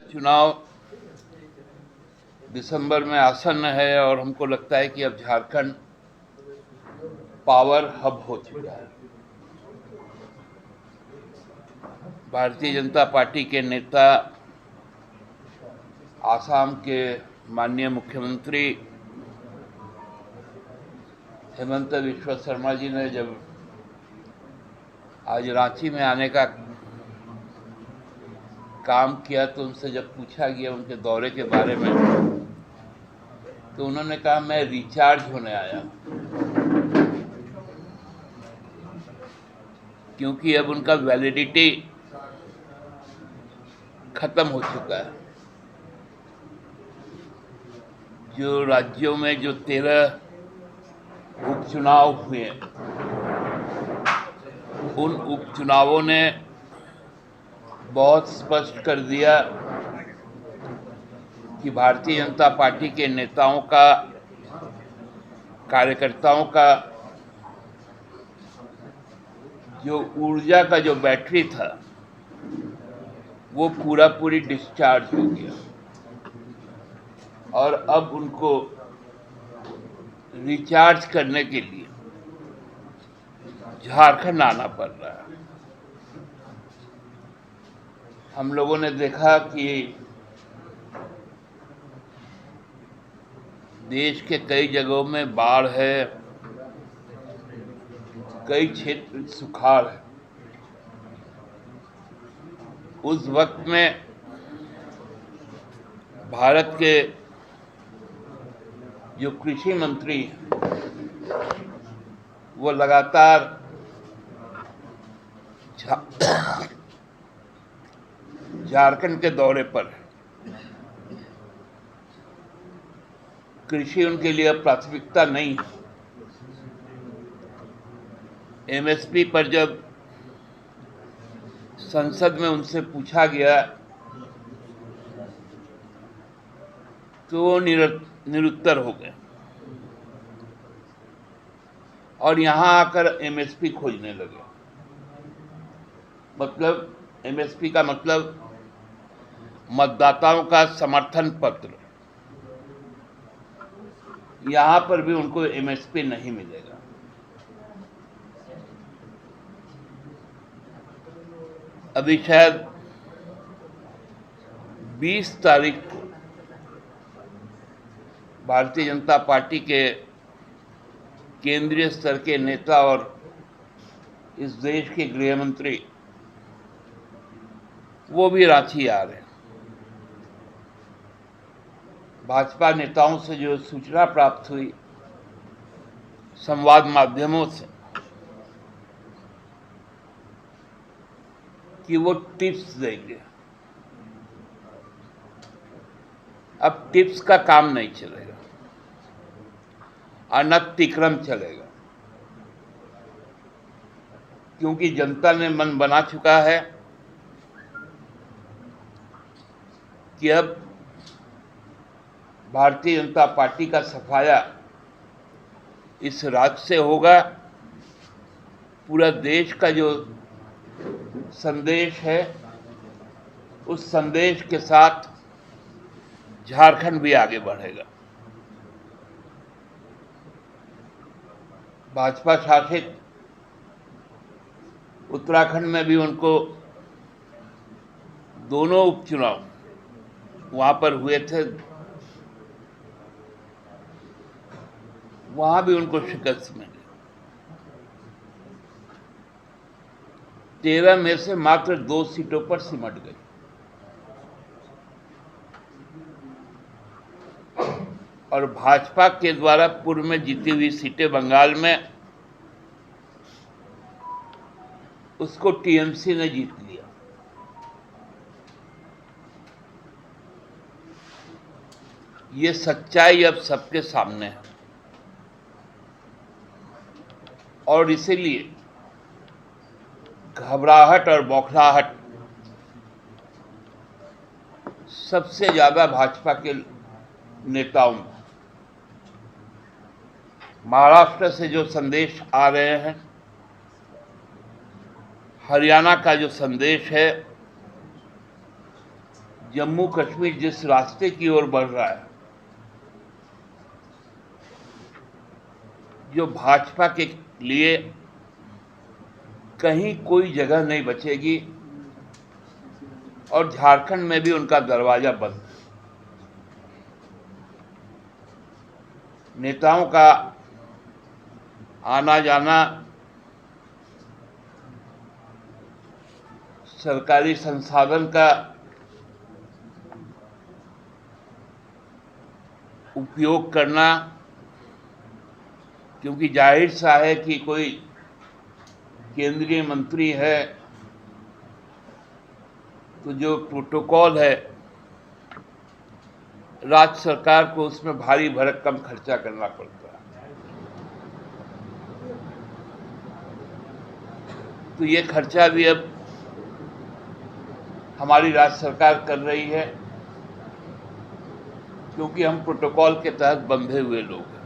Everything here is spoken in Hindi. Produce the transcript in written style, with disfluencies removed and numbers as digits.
चुनाव दिसंबर में आसन्न है और हमको लगता है कि अब झारखंड पावर हब हो चुका है। भारतीय जनता पार्टी के नेता, आसाम के माननीय मुख्यमंत्री हेमंत बिस्वा शर्मा जी ने जब आज रांची में आने का काम किया तो उनसे जब पूछा गया उनके दौरे के बारे में तो उन्होंने कहा मैं रिचार्ज होने आया, क्योंकि अब उनका वैलिडिटी खत्म हो चुका है। जो राज्यों में जो 13 उपचुनाव हुए, उन उपचुनावों ने बहुत स्पष्ट कर दिया कि भारतीय जनता पार्टी के नेताओं का, कार्यकर्ताओं का जो ऊर्जा का जो बैटरी था वो पूरी डिस्चार्ज हो गया और अब उनको रिचार्ज करने के लिए झारखंड आना पड़ रहा है। हम लोगों ने देखा कि देश के कई जगहों में बाढ़ है, कई क्षेत्र सुखाड़ है। उस वक्त में भारत के जो कृषि मंत्री वो लगातार झारखंड के दौरे पर। कृषि उनके लिए प्राथमिकता नहीं है। एमएसपी पर जब संसद में उनसे पूछा गया तो वो निरुत्तर हो गए और यहां आकर एमएसपी खोजने लगे। मतलब एमएसपी का मतलब मतदाताओं का समर्थन पत्र। यहां पर भी उनको एमएसपी नहीं मिलेगा। अभी शायद 20 तारीख को भारतीय जनता पार्टी के केंद्रीय स्तर के नेता और इस देश के गृह मंत्री वो भी रांची आ रहे हैं। भाजपा नेताओं से जो सूचना प्राप्त हुई संवाद माध्यमों से कि वो टिप्स देंगे। अब टिप्स का काम नहीं चलेगा, अनतिक्रम चलेगा, क्योंकि जनता ने मन बना चुका है कि अब भारतीय जनता पार्टी का सफाया इस राज्य से होगा। पूरा देश का जो संदेश है उस संदेश के साथ झारखंड भी आगे बढ़ेगा। भाजपा शासित उत्तराखंड में भी उनको दोनों उपचुनाव वहां पर हुए थे, वहां भी उनको शिकस्त मिली। 13 में से मात्र 2 सीटों पर सिमट गई। और भाजपा के द्वारा पूर्व में जीती हुई सीटें बंगाल में उसको टीएमसी ने जीत लिया। ये सच्चाई अब सबके सामने है और इसीलिए घबराहट और बौखलाहट सबसे ज्यादा भाजपा के नेताओं में। महाराष्ट्र से जो संदेश आ रहे हैं, हरियाणा का जो संदेश है, जम्मू कश्मीर जिस रास्ते की ओर बढ़ रहा है, जो भाजपा के लिए कहीं कोई जगह नहीं बचेगी और झारखंड में भी उनका दरवाजा बंद। नेताओं का आना जाना सरकारी संसाधन का उपयोग करना, क्योंकि जाहिर सा है कि कोई केंद्रीय मंत्री है तो जो प्रोटोकॉल है राज्य सरकार को उसमें भारी भरकम खर्चा करना पड़ता है। तो ये खर्चा भी अब हमारी राज्य सरकार कर रही है, क्योंकि हम प्रोटोकॉल के तहत बंधे हुए लोग हैं।